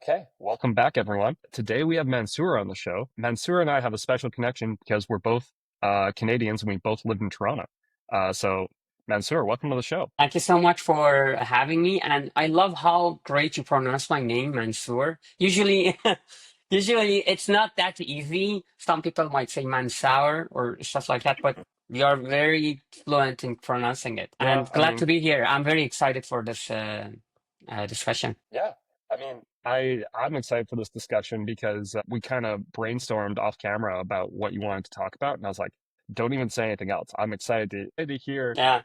Okay, welcome back, everyone. Today we have Mansoor on the show. Mansoor and I have a special connection because we're both Canadians and we both live in Toronto. So, Mansoor, welcome to the show. Thank you so much for having me, and I love how great you pronounce my name, Mansoor. Usually, usually it's not that easy. Some people might say Mansour or stuff like that, but you are very fluent in pronouncing it. Yeah, And glad to be here. I'm very excited for this discussion. yeah. I'm excited for this discussion because we kind of brainstormed off camera about what you wanted to talk about, and I was like, don't even say anything else. I'm excited to hear Yeah,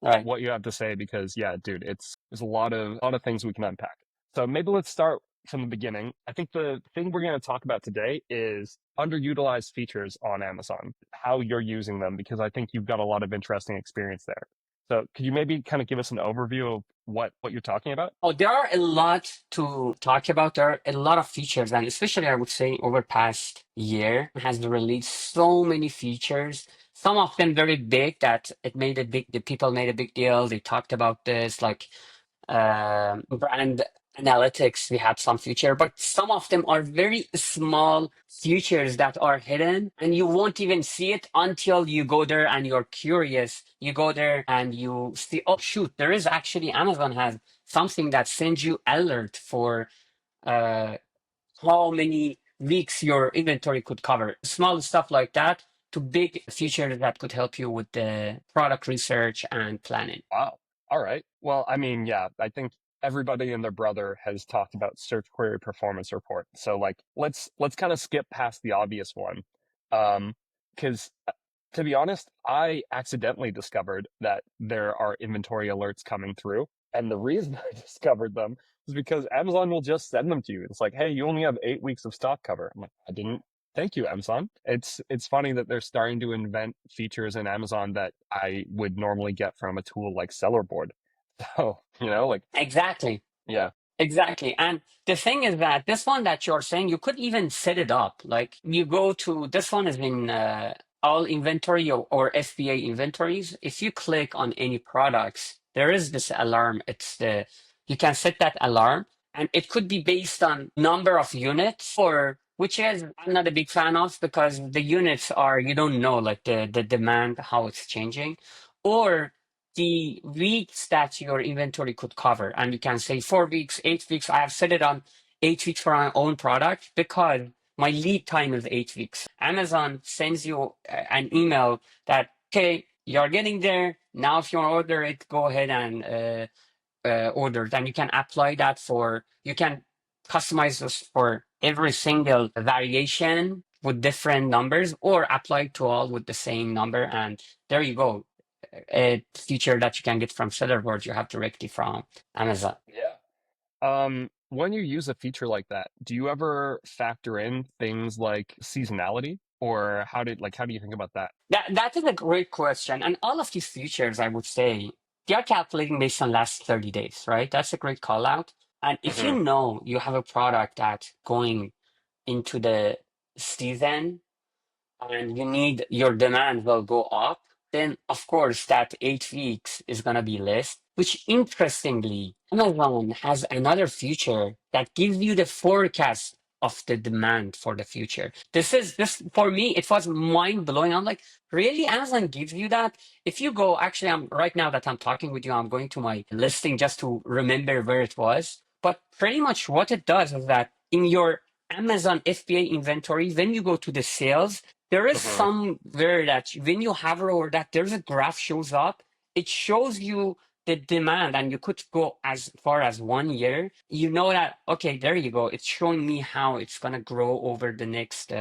right. what you have to say because yeah, dude, there's a lot of things we can unpack. So maybe let's start from the beginning. I think the thing we're going to talk about today is underutilized features on Amazon, how you're using them, because I think you've got a lot of interesting experience there. So could you maybe kind of give us an overview of what you're talking about? Oh, there are a lot to talk about. There are a lot of features, and especially I would say over past year has released so many features. Some of them very big that the people made a big deal. They talked about this, like brand analytics. We had some feature, but some of them are very small features that are hidden, and you won't even see it until you go there and you're curious. You go there and you see, oh shoot, there is actually Amazon has something that sends you alert for uh, how many weeks your inventory could cover. Small stuff like that to big features that could help you with the product research and planning. Wow. All right. Well, I mean, yeah, I think everybody and their brother has talked about search query performance report. So like let's kind of skip past the obvious one. Because to be honest, I accidentally discovered that there are inventory alerts coming through. And the reason I discovered them is because Amazon will just send them to you. It's like, hey, you only have 8 weeks of stock cover. I'm like, I didn't. Thank you, Amazon. It's funny that they're starting to invent features in Amazon that I would normally get from a tool like Sellerboard. So, like, Exactly. yeah. Exactly. And the thing is that this one that you're saying, you could even set it up. Like you go to this one is in all inventory or FBA inventories. If you click on any products, there is this alarm. You can set that alarm and it could be based on number of units or which is I'm not a big fan of because the units are, you don't know like the demand, how it's changing. Or the weeks that your inventory could cover. And you can say 4 weeks, 8 weeks. I have set it on 8 weeks for my own product because my lead time is 8 weeks. Amazon sends you an email that, okay, you're getting there. Now, if you want to order it, go ahead and order. Then you can apply that you can customize this for every single variation with different numbers or apply to all with the same number. And there you go, a feature that you can get from Sellerboard, you have directly from Amazon. Yeah. When you use a feature like that, do you ever factor in things like seasonality or how do you think about that? That is a great question. And all of these features, I would say, they are calculating based on last 30 days, right? That's a great call out. And if you Hmm. know you have a product that's going into the season and you need your demand will go up, then of course that 8 weeks is gonna be less. Which interestingly, Amazon has another feature that gives you the forecast of the demand for the future. This for me, it was mind blowing. I'm like, really? Amazon gives you that? If you go, actually, I'm right now that I'm talking with you, I'm going to my listing just to remember where it was. But pretty much what it does is that in your Amazon FBA inventory, when you go to the sales, there is Hmm. somewhere that when you hover over that, there's a graph shows up. It shows you the demand, and you could go as far as 1 year. You know that, okay, there you go. It's showing me how it's going to grow over the next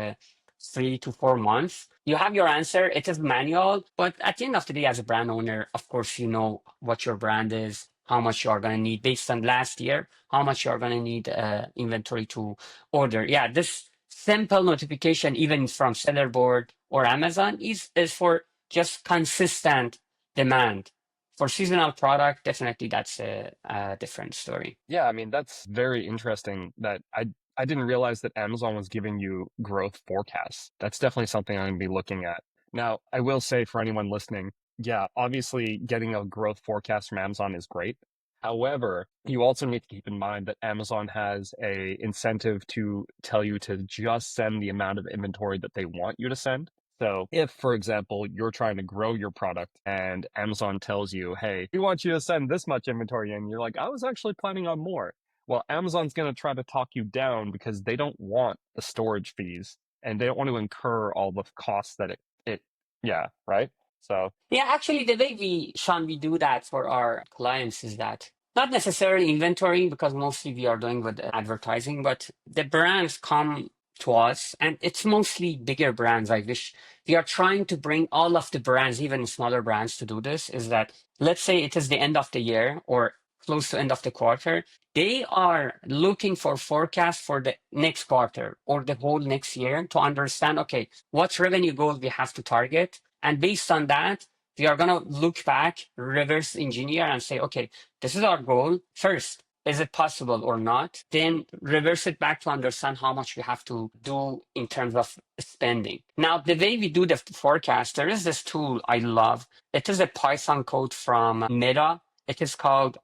3 to 4 months. You have your answer. It is manual, but at the end of the day, as a brand owner, of course, you know what your brand is, how much you are going to need based on last year, how much you are going to need inventory to order. Yeah, this simple notification, even from Sellerboard or Amazon, is for just consistent demand. For seasonal product, definitely that's a different story. Yeah, I mean, that's very interesting that I didn't realize that Amazon was giving you growth forecasts. That's definitely something I'm going to be looking at. Now, I will say for anyone listening, yeah, obviously getting a growth forecast from Amazon is great. However, you also need to keep in mind that Amazon has a incentive to tell you to just send the amount of inventory that they want you to send. So if, for example, you're trying to grow your product and Amazon tells you, hey, we want you to send this much inventory in, you're like, I was actually planning on more. Well, Amazon's going to try to talk you down because they don't want the storage fees and they don't want to incur all the costs that yeah, right? So, Yeah, actually, the way Sean, we do that for our clients is that not necessarily inventory because mostly we are doing with advertising, but the brands come to us and it's mostly bigger brands. I wish we are trying to bring all of the brands, even smaller brands, to do this. Is that let's say it is the end of the year or close to end of the quarter, they are looking for forecast for the next quarter or the whole next year to understand, okay, what revenue goal we have to target. And based on that, we are going to look back, reverse engineer, and say, okay, this is our goal. First, is it possible or not? Then reverse it back to understand how much we have to do in terms of spending. Now, the way we do the forecast, there is this tool I love. It is a Python code from Meta. It is called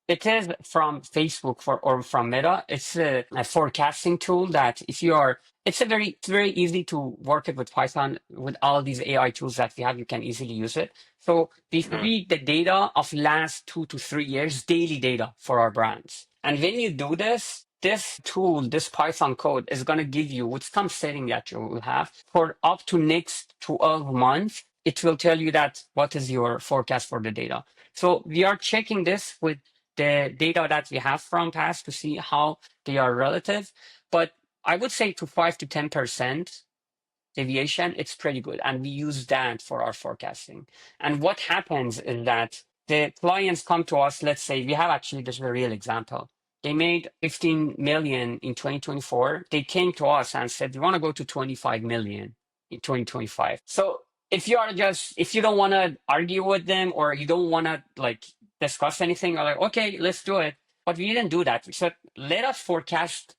it is from Facebook for or from Meta. It's a forecasting tool that if you are, it's very easy to work it with Python with all these AI tools that we have. You can easily use it. So we mhm. feed the data of last 2 to 3 years, daily data for our brands. And when you do this, this tool, this Python code is going to give you with some setting that you will have for up to next 12 months. It will tell you that what is your forecast for the data. So we are checking this with the data that we have from past to see how they are relative. But I would say to 5 to 10% deviation, it's pretty good. And we use that for our forecasting. And what happens is that the clients come to us, let's say we have actually this is a real example. They made 15 million in 2024. They came to us and said, we want to go to 25 million in 2025. So if you don't want to argue with them or you don't want to like discuss anything, you're like, okay, let's do it. But we didn't do that. We said, let us forecast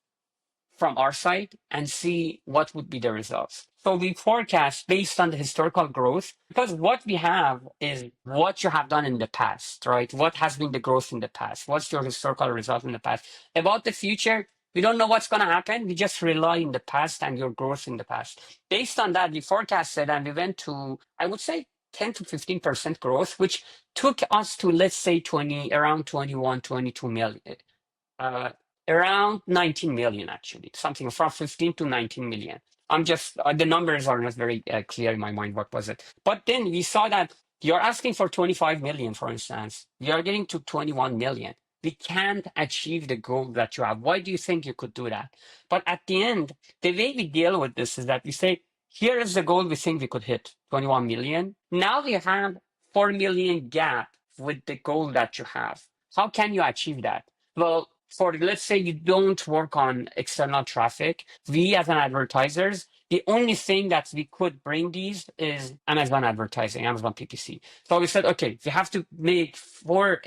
from our side and see what would be the results. So we forecast based on the historical growth because what we have is what you have done in the past, right? What has been the growth in the past? What's your historical result in the past? About the future, we don't know what's going to happen. We just rely in the past and your growth in the past. Based on that, we forecasted and we went to, I would say, 10 to 15% growth, which took us to, let's say, around 21, 22 million. Uh, Around 19 million, actually, something from 15 to 19 million. I'm just, the numbers are not very clear in my mind. What was it? But then we saw that you're asking for 25 million, for instance. We are getting to 21 million. We can't achieve the goal that you have. Why do you think you could do that? But at the end, the way we deal with this is that we say, here is the goal we think we could hit, 21 million. Now we have 4 million gap with the goal that you have. How can you achieve that? Well, for let's say you don't work on external traffic, we as an advertisers, the only thing that we could bring these is Amazon advertising, Amazon PPC. So we said, okay, we have to make 4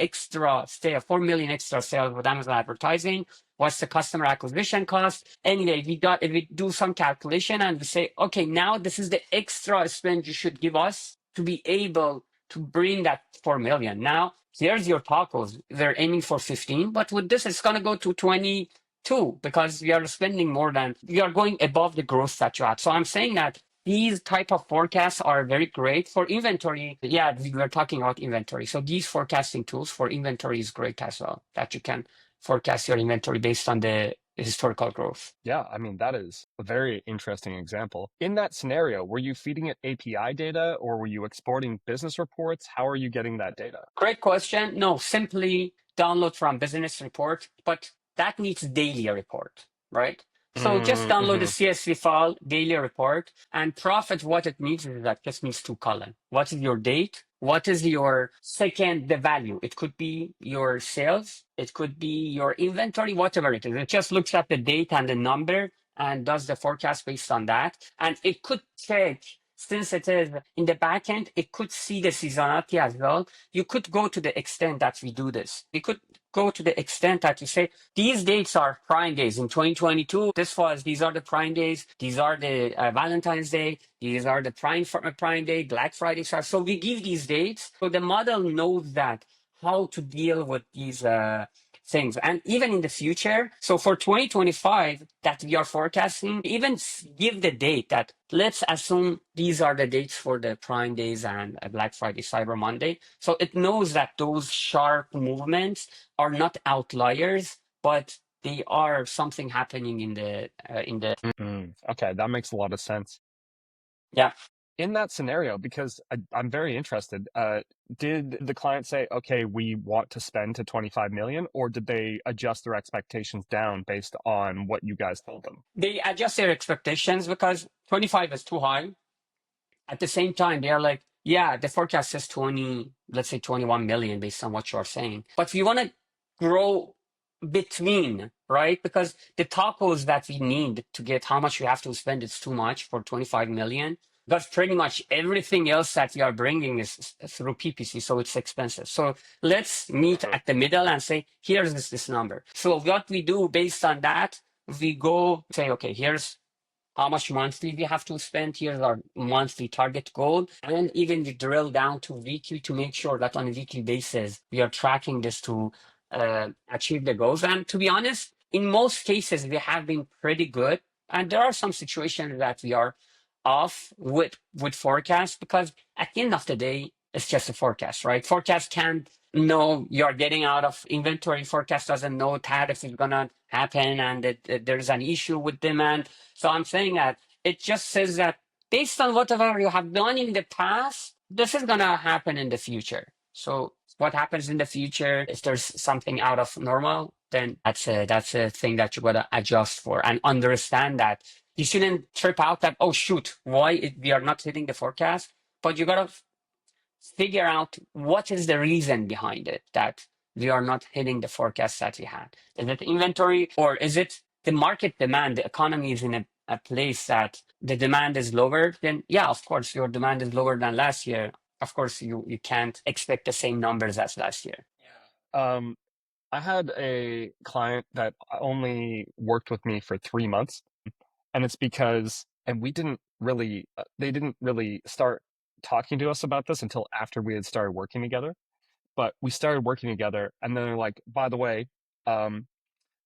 million extra sales with Amazon advertising. What's the customer acquisition cost? Anyway, we do some calculation and we say, okay, now this is the extra spend you should give us to be able to bring that 4 million. Now, here's your tacos. They're aiming for 15, but with this, it's going to go to 22 because we are spending more than, we are going above the growth that you had. So I'm saying that these type of forecasts are very great for inventory. Yeah, we were talking about inventory. So these forecasting tools for inventory is great as well, that you can forecast your inventory based on the historical growth. Yeah, I mean, that is a very interesting example. In that scenario, were you feeding it API data or were you exporting business reports? How are you getting that data? Great question. No, simply download from business report, but that needs daily report, right? So just download the Mm-hmm. CSV file, daily report, and profit. What it means is that just means two column. What is your date? What is your second, the value? It could be your sales. It could be your inventory, whatever it is. It just looks at the date and the number and does the forecast based on that. And it could check since it is in the back end, it could see the seasonality as well. You could go to the extent that we do this. We could go to the extent that you say these dates are prime days in 2022. These are the prime days. These are the Valentine's Day. These are the prime day, Black Friday. So we give these dates. So the model knows that how to deal with these things. And even in the future, so for 2025 that we are forecasting, even give the date that let's assume these are the dates for the Prime Days and Black Friday, Cyber Monday. So it knows that those sharp movements are not outliers, but they are something happening in the Okay, that makes a lot of sense. yeah. In that scenario, because I'm very interested, did the client say, okay, we want to spend to 25 million, or did they adjust their expectations down based on what you guys told them? They adjust their expectations because 25 is too high. At the same time, they are like, yeah, the forecast says 20, let's say 21 million based on what you're saying. But we want to grow between, right? Because the tacos that we need to get how much we have to spend is too much for 25 million. Because pretty much everything else that we are bringing is through PPC, so it's expensive. So let's meet Mhm. at the middle and say, here's this number. So what we do based on that, we go say, okay, here's how much monthly we have to spend. Here's our monthly target goal. And even we drill down to weekly to make sure that on a weekly basis, we are tracking this to achieve the goals. And to be honest, in most cases, we have been pretty good. And there are some situations that we are off with forecast because at the end of the day, it's just a forecast, right? Forecast can't know you're getting out of inventory. Forecast doesn't know tariff is gonna happen and that there's an issue with demand. So I'm saying that it just says that based on whatever you have done in the past, this is gonna happen in the future. So what happens in the future, if there's something out of normal, then that's a thing that you gotta adjust for and understand that you shouldn't trip out that, oh shoot, we are not hitting the forecast, but you gotta figure out what is the reason behind it that we are not hitting the forecast that we had. Is it inventory or is it the market demand? The economy is in a place that the demand is lower. Then yeah, of course, your demand is lower than last year. Of course, you can't expect the same numbers as last year. Um, I had a client that only worked with me for 3 months, and it's because, and they didn't really start talking to us about this until after we had started working together. But we started working together, and then they're like, by the way, um,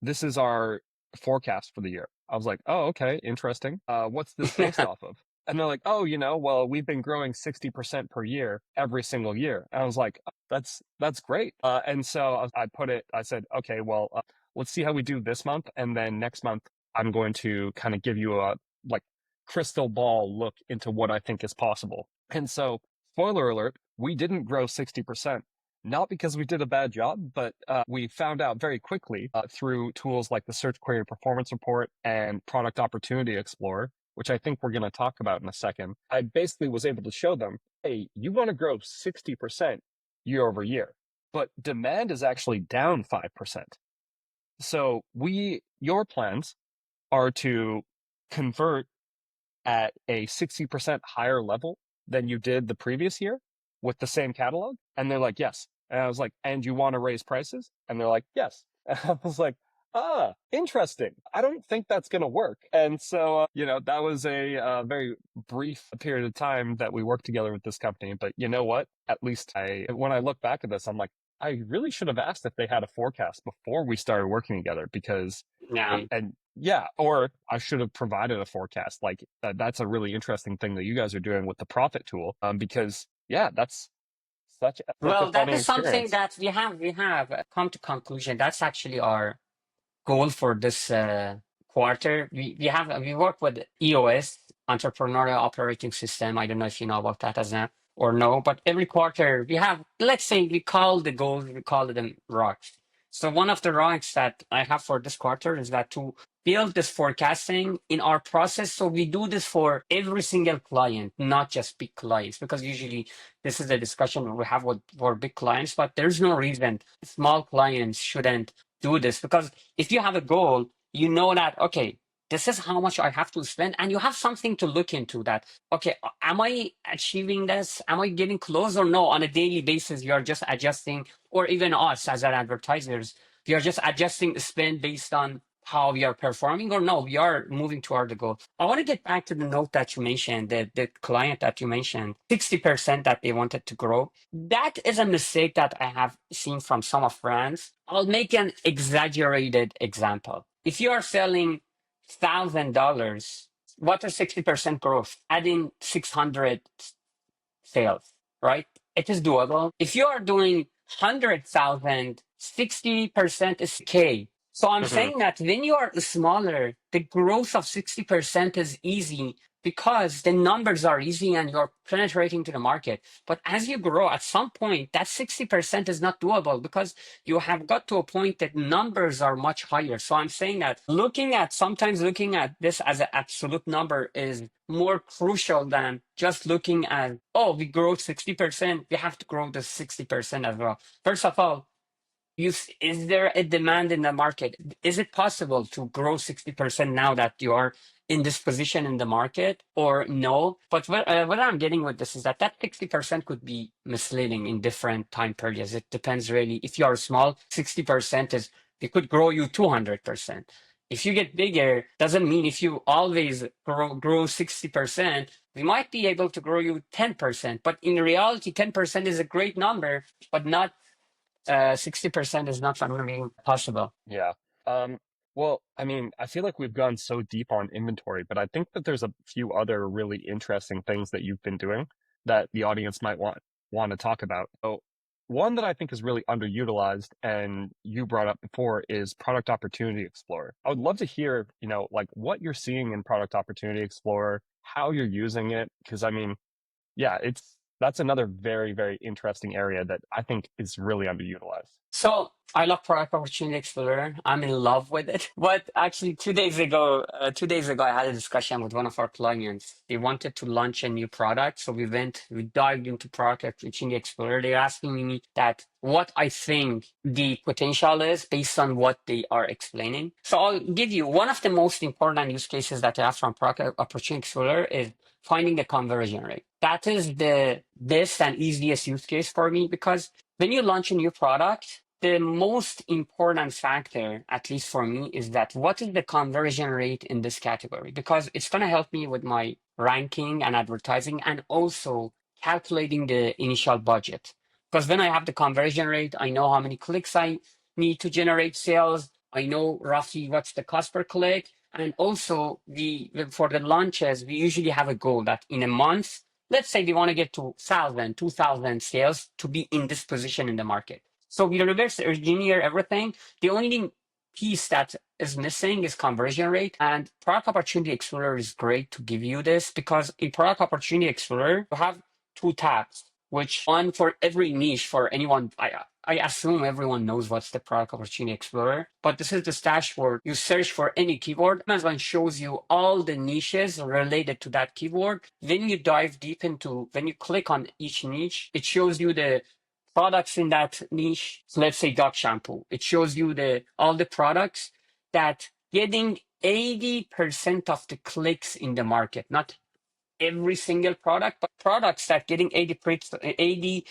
this is our forecast for the year. I was like, oh, okay, interesting. What's this based off of? And they're like, oh, well, we've been growing 60% per year every single year. And I was like, oh, that's great. And so I said, okay, well, let's see how we do this month. And then next month, I'm going to kind of give you a like crystal ball look into what I think is possible. And so, spoiler alert, we didn't grow 60%. Not because we did a bad job, but we found out very quickly through tools like the Search Query Performance Report and Product Opportunity Explorer, which I think we're going to talk about in a second. I basically was able to show them, hey, you want to grow 60% year over year, but demand is actually down 5%. So your plans are to convert at a 60% higher level than you did the previous year with the same catalog? And they're like, yes. And I was like, and you want to raise prices? And they're like, yes. And I was like, interesting. I don't think that's going to work. And so, that was a very brief period of time that we worked together with this company. But you know what? At least when I look back at this, I'm like, I really should have asked if they had a forecast before we started working together because Yeah. and yeah, or I should have provided a forecast. Like that's a really interesting thing that you guys are doing with the profit tool. Because yeah, that's such a Well, that funny is something experience. that we have come to conclusion. That's actually our goal for this quarter. We work with EOS, Entrepreneurial Operating System. I don't know if you know about that as a or no, but every quarter we have, let's say we call the goals, we call them rocks. So one of the rocks that I have for this quarter is that to build this forecasting in our process. So we do this for every single client, not just big clients, because usually this is a discussion we have with for big clients, but there's no reason small clients shouldn't do this because if you have a goal, you know that, okay, this is how much I have to spend. And you have something to look into that. Okay, am I achieving this? Am I getting close or no? On a daily basis, you're just adjusting, or even us as our advertisers, we are just adjusting the spend based on how we are performing, or no, we are moving toward the goal. I want to get back to the note that you mentioned, the client that you mentioned, 60% that they wanted to grow. That is a mistake that I have seen from some of brands. I'll make an exaggerated example. If you are selling $1,000, what is 60% growth? Adding 600 sales, right? It is doable. If you are doing 100,000, 60% is K. So I'm Hmm. saying that when you are smaller, the growth of 60% is easy because the numbers are easy and you're penetrating to the market. But as you grow, at some point, that 60% is not doable because you have got to a point that numbers are much higher. So I'm saying that sometimes looking at this as an absolute number is more crucial than just looking at, oh, we grow 60%, we have to grow the 60% as well. First of all, is there a demand in the market? Is it possible to grow 60% now that you are in this position in the market, or no? But what I'm getting with this is that 60% could be misleading in different time periods. It depends really. If you are small, 60% is, it could grow you 200%. If you get bigger, doesn't mean if you always grow 60%, we might be able to grow you 10%. But in reality, 10% is a great number, but not 60% is not going to be possible. Yeah. Um, well, I mean, I feel like we've gone so deep on inventory, but I think that there's a few other really interesting things that you've been doing that the audience might want to talk about. So, one that I think is really underutilized and you brought up before is Product Opportunity Explorer. I would love to hear, like what you're seeing in Product Opportunity Explorer, how you're using it, because I mean, yeah, that's another very, very interesting area that I think is really underutilized. So I love Product Opportunity Explorer. I'm in love with it. But actually, 2 days ago, I had a discussion with one of our clients. They wanted to launch a new product, so we dived into Product Opportunity Explorer. They're asking me that what I think the potential is based on what they are explaining. So I'll give you one of the most important use cases that I have from Product Opportunity Explorer is finding the conversion rate. That is the best and easiest use case for me because when you launch a new product, the most important factor, at least for me, is that what is the conversion rate in this category? Because it's going to help me with my ranking and advertising and also calculating the initial budget. Because when I have the conversion rate, I know how many clicks I need to generate sales. I know roughly what's the cost per click. And also, for the launches, we usually have a goal that in a month, let's say we want to get to 1,000, 2,000 sales to be in this position in the market. So we reverse engineer everything. The only piece that is missing is conversion rate. And Product Opportunity Explorer is great to give you this because in Product Opportunity Explorer, you have two tabs, which one for every niche for anyone. I assume everyone knows what's the Product Opportunity Explorer, but this is the dashboard. You search for any keyword, Amazon shows you all the niches related to that keyword. Then you dive deep into, when you click on each niche, it shows you the products in that niche. So let's say dog shampoo. It shows you all the products that getting 80% of the clicks in the market, not every single product, but products that getting 80%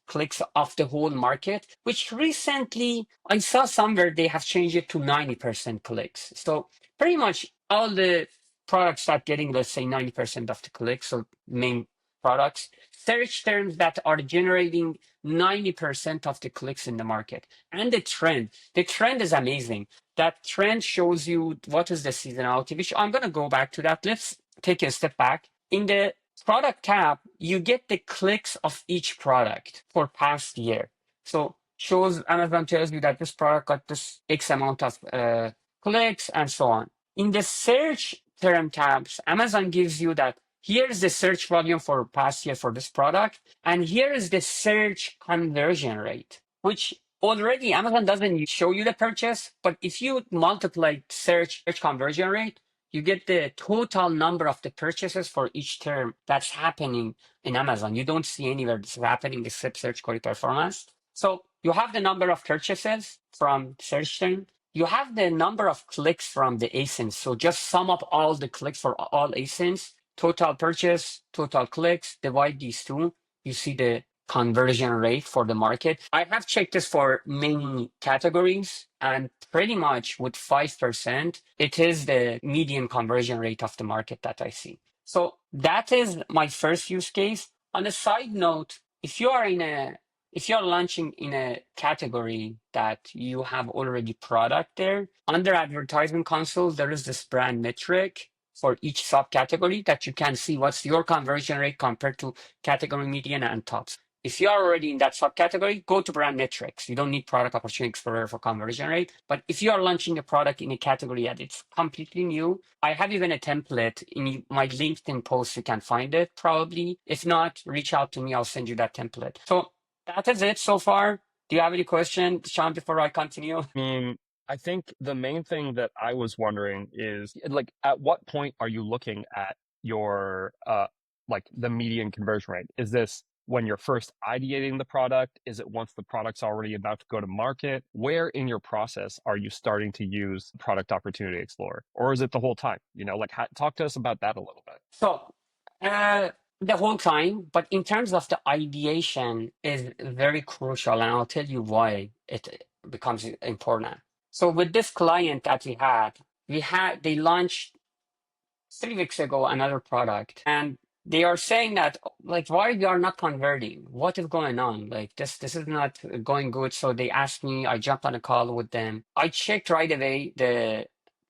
clicks off the whole market, which recently I saw somewhere they have changed it to 90% clicks. So pretty much all the products that getting, let's say, 90% of the clicks, so main products, search terms that are generating 90% of the clicks in the market. And the trend is amazing. That trend shows you what is the seasonality, which I'm going to go back to that. Let's take a step back. In the product tab, you get the clicks of each product for past year. So shows Amazon tells you that this product got this X amount of clicks and so on. In the search term tabs, Amazon gives you that here's the search volume for past year for this product, and here is the search conversion rate, which already Amazon doesn't show you the purchase, but if you multiply search conversion rate, you get the total number of the purchases for each term that's happening in Amazon. You don't see anywhere this is happening except search query performance. So you have the number of purchases from search term. you have the number of clicks from the ASINs. So just sum up all the clicks for all ASINs, total purchase, total clicks, divide these two. You see the conversion rate for the market. I have checked this for many categories, and pretty much with 5%, it is the median conversion rate of the market that I see. So that is my first use case. On a side note, if you're launching in a category that you have already product there, under advertisement console, there is this brand metric for each subcategory that you can see what's your conversion rate compared to category median and tops. If you're already in that subcategory, go to brand metrics. You don't need product opportunity explorer for conversion rate. But if you are launching a product in a category that it's completely new, I have even a template in my LinkedIn post. You can find it probably. If not, reach out to me. I'll send you that template. So that is it so far. Do you have any questions, Sean, before I continue? mean, I think the main thing that I was wondering is like, at what point are you looking at your like the median conversion rate? Is this when you're first ideating the product? Is it once the product's already about to go to market? Where in your process are you starting to use Product Opportunity Explorer? Or is it the whole time? Like talk to us about that a little bit. So, uh, the whole time, but in terms of the ideation is very crucial, and I'll tell you why it becomes important. So with this client that they launched 3 weeks ago another product, and they are saying that like why you are not converting? What is going on? Like this is not going good. So they asked me, I jumped on a call with them. I checked right away the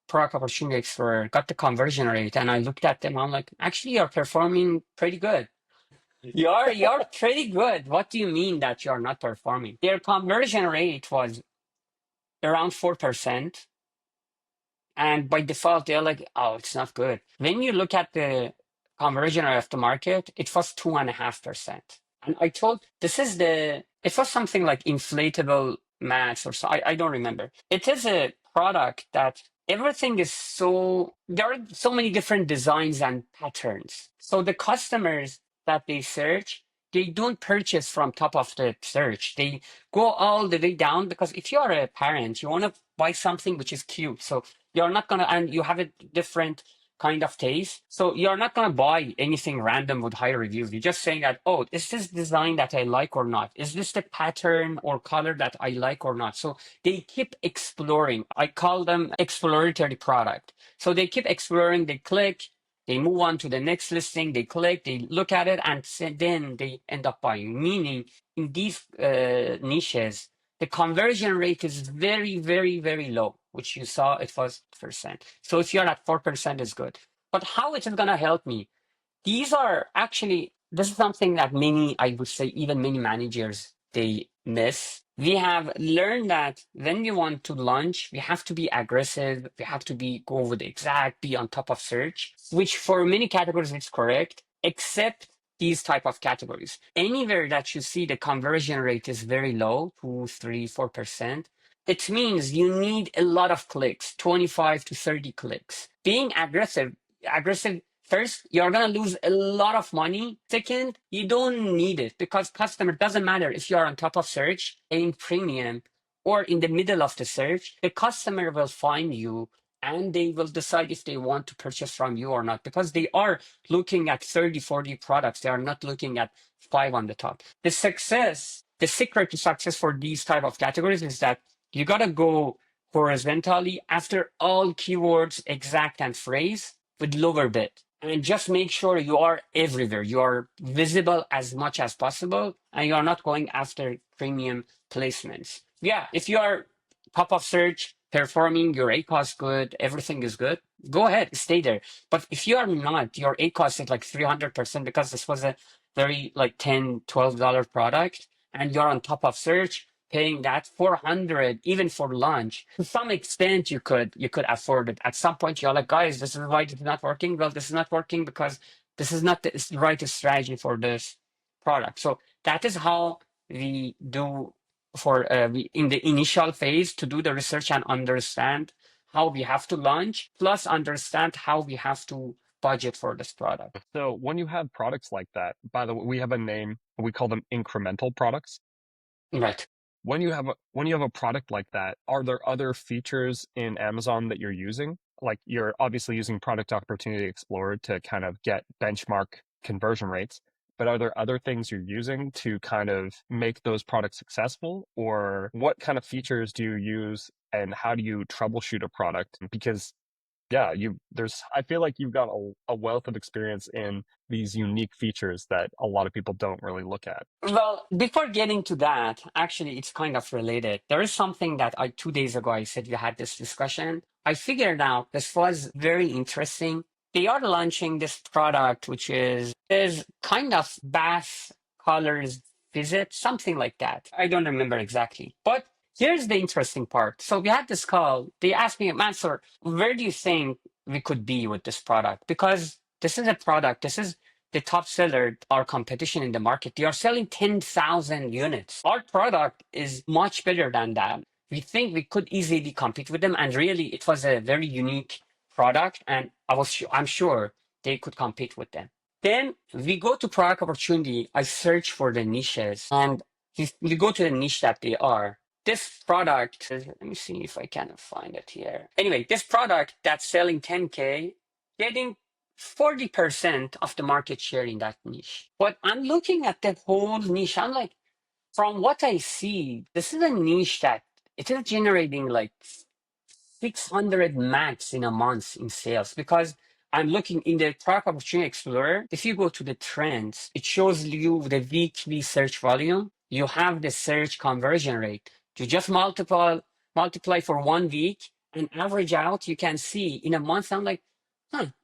product opportunity explorer, got the conversion rate, and I looked at them. I'm like, actually, you're performing pretty good. You're pretty good. What do you mean that you're not performing? Their conversion rate was around 4%. And by default, they're like, oh, it's not good. When you look at the conversion rate of the market, it was 2.5%. And I told it was something like inflatable mats or so. I don't remember. It is a product that everything is there are so many different designs and patterns. So the customers that they search, they don't purchase from top of the search. They go all the way down because if you are a parent, you want to buy something which is cute. So you're not gonna, and you have a different kind of taste. So you're not gonna buy anything random with high reviews. You're just saying that, oh, is this design that I like or not? Is this the pattern or color that I like or not? So they keep exploring. I call them exploratory product. So they keep exploring, they click, they move on to the next listing, they click, they look at it, and then they end up buying. Meaning, in these niches, the conversion rate is very, very, very low, which you saw it was percent. So if you're at 4%, is good. But how it is going to help me? These are actually, this is something that I would say, even many managers, they miss. We have learned that when we want to launch, we have to be aggressive. We have to go with exact, be on top of search, which for many categories is correct, except these type of categories. Anywhere that you see the conversion rate is very low, 2, 3, 4%, it means you need a lot of clicks, 25 to 30 clicks. Being aggressive. First, you're gonna lose a lot of money. Second, you don't need it because customer doesn't matter if you're on top of search, in premium, or in the middle of the search. The customer will find you and they will decide if they want to purchase from you or not because they are looking at 30, 40 products. They are not looking at 5 on the top. The secret to success for these type of categories is that you gotta go horizontally after all keywords, exact, and phrase with lower bid. And just make sure you are everywhere. You are visible as much as possible and you are not going after premium placements. Yeah, if you are top of search, performing, your ACOS good, everything is good, go ahead, stay there. But if you are not, your ACOS is like 300% because this was a very like $10, $12 product and you're on top of search, paying that 400 even for lunch, to some extent you could afford it. At some point you're like, guys, this is why it's not working. Well, this is not working because this is not the right strategy for this product. So that is how we do in the initial phase, to do the research and understand how we have to launch, plus understand how we have to budget for this product. So when you have products like that, by the way, we have a name, we call them incremental products. Right. when you have a product like that, are there other features in Amazon that you're using? Like you're obviously using Product Opportunity Explorer to kind of get benchmark conversion rates, but are there other things you're using to kind of make those products successful? Or what kind of features do you use and how do you troubleshoot a product? Because yeah, I feel like you've got a wealth of experience in these unique features that a lot of people don't really look at. Well, before getting to that, actually, it's kind of related. There is something that 2 days ago I said we had this discussion. I figured out this was very interesting. They are launching this product, which is kind of bath colors visit, something like that. I don't remember exactly. But here's the interesting part. So we had this call. They asked me, Mansur, where do you think we could be with this product? Because this is a product. This is the top seller, our competition in the market. They are selling 10,000 units. Our product is much better than that. We think we could easily compete with them. And really, it was a very unique product. And I'm sure they could compete with them. Then we go to product opportunity. I search for the niches and we go to the niche that they are. This product, let me see if I can find it here. Anyway, this product that's selling 10K, getting 40% of the market share in that niche. But I'm looking at the whole niche. I'm like, from what I see, this is a niche that it is generating like 600 max in a month in sales because I'm looking in the Product Opportunity Explorer. If you go to the trends, it shows you the weekly search volume. You have the search conversion rate. You just multiply for 1 week and average out. You can see in a month. I'm like,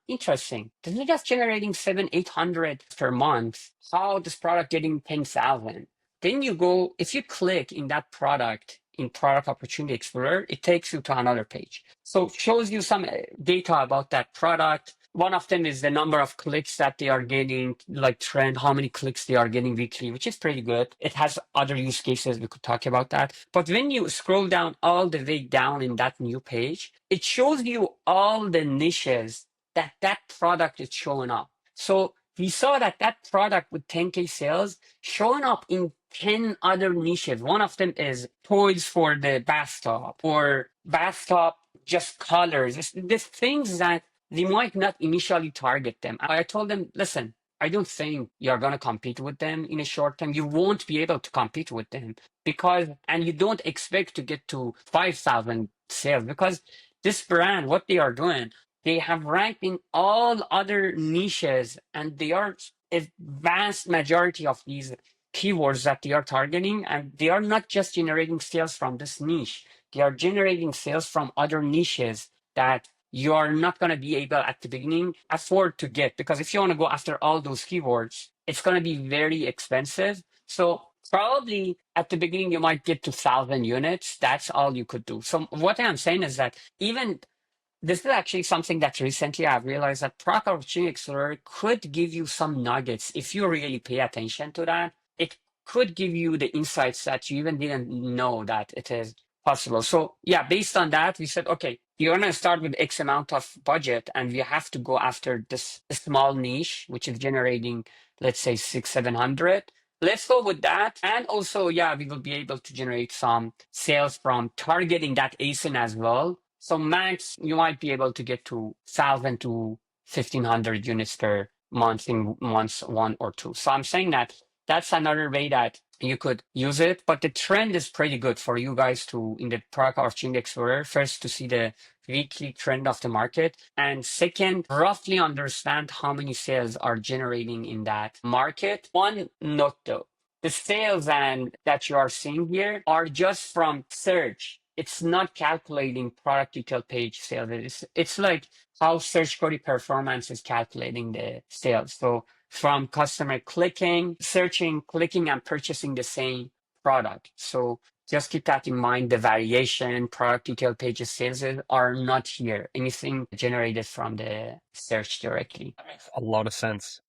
interesting. This is just generating 800 per month. How this product getting 10,000? Then you go, if you click in that product in Product Opportunity Explorer, it takes you to another page. So it shows you some data about that product. One of them is the number of clicks that they are getting, like trend, how many clicks they are getting weekly, which is pretty good. It has other use cases. We could talk about that. But when you scroll down all the way down in that new page, it shows you all the niches that product is showing up. So we saw that product with 10K sales showing up in 10 other niches. One of them is toys for the bathtub or bathtub just colors. It's things that they might not initially target them. I told them, listen, I don't think you're going to compete with them in a short time. You won't be able to compete with them and you don't expect to get to 5,000 sales because this brand, what they are doing, they have ranked in all other niches and they are a vast majority of these keywords that they are targeting, and they are not just generating sales from this niche, they are generating sales from other niches that you are not going to be able at the beginning afford to get, because if you want to go after all those keywords, it's going to be very expensive. So probably at the beginning you might get to 1,000 units. That's all you could do. So what I'm saying is that even this is actually something that recently I've realized that Product Opportunity Explorer could give you some nuggets if you really pay attention to that. It could give you the insights that you even didn't know that it is possible. So yeah, based on that, we said, okay, you're going to start with X amount of budget and we have to go after this small niche, which is generating, let's say 700. Let's go with that. And also, yeah, we will be able to generate some sales from targeting that ASIN as well. So max, you might be able to get to 1,000 to 1,500 units per month in months 1 or 2. So I'm saying that that's another way that you could use it. But the trend is pretty good for you guys to, in the Product Opportunity Explorer, first to see the weekly trend of the market. And second, roughly understand how many sales are generating in that market. One note though, the sales and that you are seeing here are just from search. It's not calculating product detail page sales. It's like how search query performance is calculating the sales. So from customer clicking, searching, clicking, and purchasing the same product. So just keep that in mind. The variation, product detail pages sales are not here. Anything generated from the search directly. That makes a lot of sense.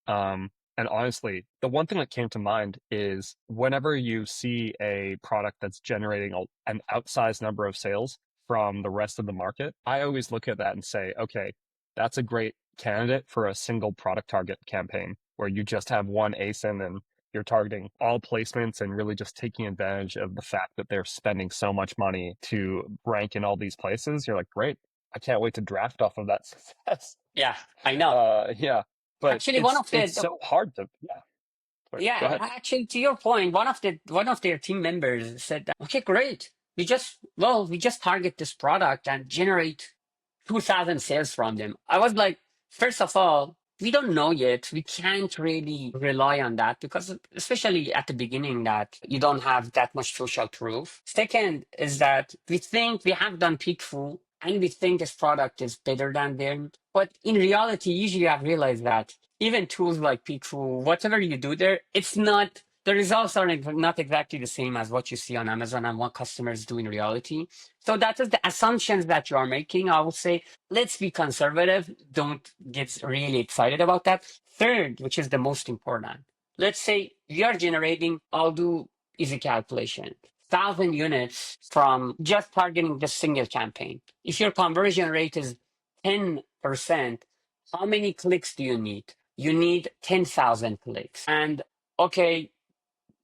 And honestly, the one thing that came to mind is whenever you see a product that's generating an outsized number of sales from the rest of the market, I always look at that and say, okay, that's a great candidate for a single product target campaign where you just have one ASIN and you're targeting all placements and really just taking advantage of the fact that they're spending so much money to rank in all these places, you're like, great, I can't wait to draft off of that success. Yeah, I know. Yeah, but Actually, one of it's so hard to, yeah. Sorry, go yeah, ahead. actually, to your point, one of their team members said that, okay, great. We just target this product and generate 2,000 sales from them. I was like, first of all, we don't know yet. We can't really rely on that because, especially at the beginning, that you don't have that much social proof. Second is that we think we have done Peakful and we think this product is better than them. But in reality, usually I've realized that even tools like Peakful, whatever you do there, it's not, the results are not exactly the same as what you see on Amazon and what customers do in reality. So that is the assumptions that you are making. I would say, let's be conservative. Don't get really excited about that. Third, which is the most important, let's say we are generating, I'll do easy calculation, 1,000 units from just targeting this single campaign. If your conversion rate is 10%, how many clicks do you need? You need 10,000 clicks. And okay,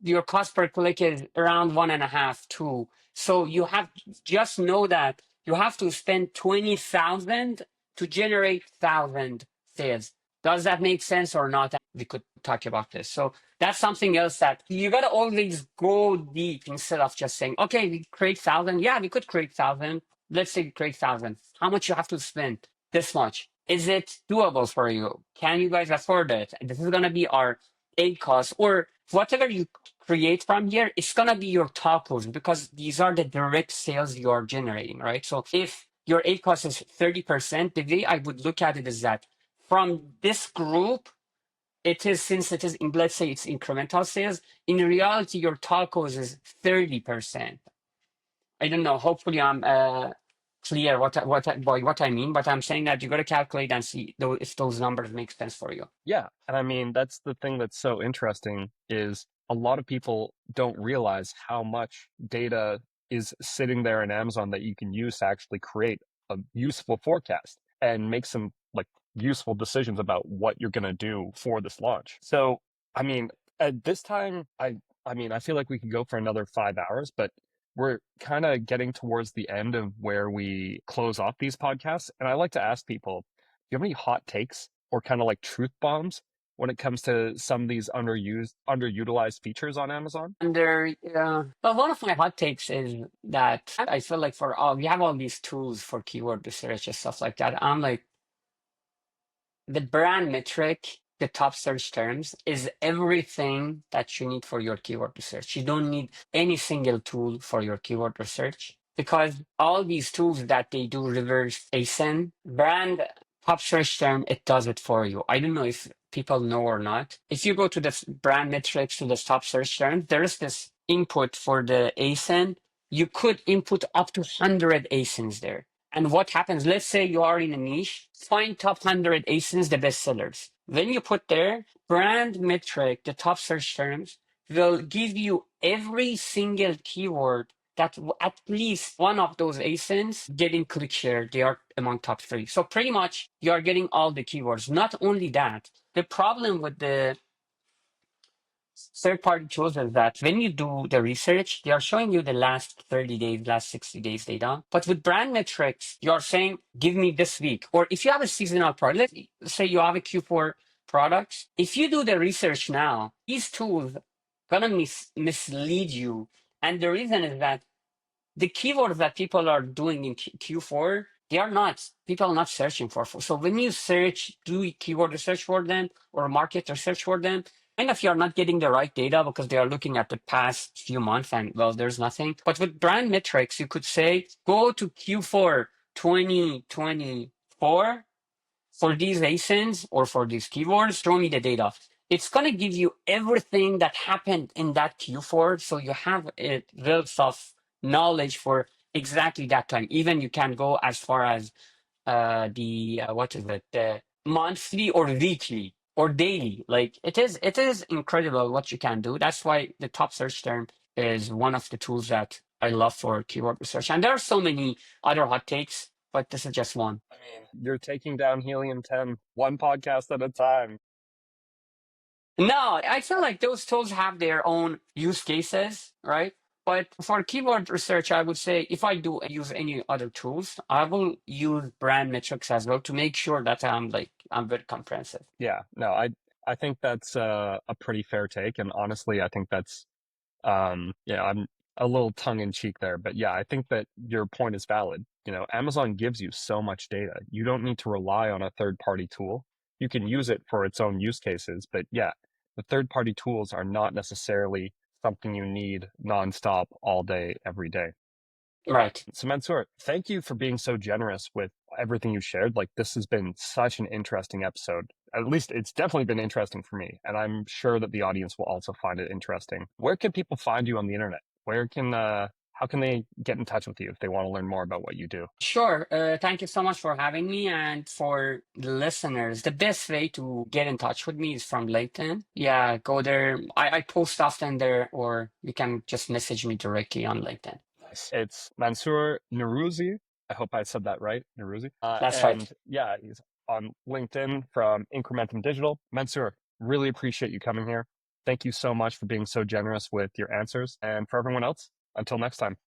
your cost per click is around 1.5, 2. So you have, just know that you have to spend 20,000 to generate 1,000 sales. Does that make sense or not? We could talk about this. So that's something else that you got to always go deep instead of just saying, okay, we create 1,000. Yeah, we could create 1,000. Let's say we create 1,000. How much you have to spend? This much. Is it doable for you? Can you guys afford it? This is going to be our A cost, or whatever you create from here, it's going to be your tacos because these are the direct sales you are generating, right? So if your A cost is 30%, the way I would look at it is that from this group, it is, since it is, let's say it's incremental sales, in reality, your tacos is 30%. I don't know. Hopefully, I'm clear by what I mean, but I'm saying that you got to calculate and see if those numbers make sense for you. Yeah, and I mean that's the thing that's so interesting is a lot of people don't realize how much data is sitting there in Amazon that you can use to actually create a useful forecast and make some like useful decisions about what you're going to do for this launch. So, I mean, at this time I mean, I feel like we could go for another 5 hours, but we're kind of getting towards the end of where we close off these podcasts, and I like to ask people, do you have any hot takes or kind of like truth bombs when it comes to some of these underutilized features on Amazon? And there, well, one of my hot takes is that I feel like for all, we have all these tools for keyword research and stuff like that. I'm like, the brand metric, the top search terms, is everything that you need for your keyword research. You don't need any single tool for your keyword research because all these tools that they do reverse ASIN, brand top search term, it does it for you. I don't know if people know or not. If you go to the brand metrics to the top search term, there is this input for the ASIN. You could input up to 100 ASINs there. And what happens? Let's say you are in a niche, find top 100 ASINs, the best sellers. Then you put there brand metric, the top search terms, will give you every single keyword that at least one of those ASINs getting click share. They are among top 3. So pretty much you are getting all the keywords. Not only that, the problem with the third-party tools is that when you do the research, they are showing you the last 30 days, last 60 days data. But with brand metrics, you're saying, give me this week. Or if you have a seasonal product, let's say you have a Q4 product, if you do the research now, these tools gonna mislead you. And the reason is that the keywords that people are doing in Q4, people are not searching for. So when you search, do keyword research for them or market research for them, kind of you're not getting the right data because they are looking at the past few months and well, there's nothing. But with brand metrics, you could say, go to Q4 2024 for these ASINs or for these keywords, show me the data. It's going to give you everything that happened in that Q4. So you have a wealth of knowledge for exactly that time. Even you can go as far as what is it, the monthly or weekly or daily. Like it is incredible what you can do. That's why the top search term is one of the tools that I love for keyword research. And there are so many other hot takes, but this is just one. I mean, you're taking down Helium 10 one podcast at a time. No, I feel like those tools have their own use cases, right? But for keyword research, I would say if I do use any other tools, I will use brand metrics as well to make sure that I'm very comprehensive. Yeah, no, I think that's a pretty fair take, and honestly, I think that's yeah, I'm a little tongue in cheek there, but yeah, I think that your point is valid. You know, Amazon gives you so much data. You don't need to rely on a third party tool. You can use it for its own use cases, but yeah, the third party tools are not necessarily something you need nonstop all day, every day. Right. So Mansoor, thank you for being so generous with everything you shared. Like this has been such an interesting episode. At least it's definitely been interesting for me, and I'm sure that the audience will also find it interesting. Where can people find you on the internet? Where can how can they get in touch with you if they want to learn more about what you do? Sure. Thank you so much for having me. And for the listeners, the best way to get in touch with me is from LinkedIn. Yeah, go there. I post often there, or you can just message me directly on LinkedIn. Nice. It's Mansoor Naruzi. I hope I said that right, Naruzi. That's right. And yeah, he's on LinkedIn from Incrementum Digital. Mansoor, really appreciate you coming here. Thank you so much for being so generous with your answers. And for everyone else, until next time.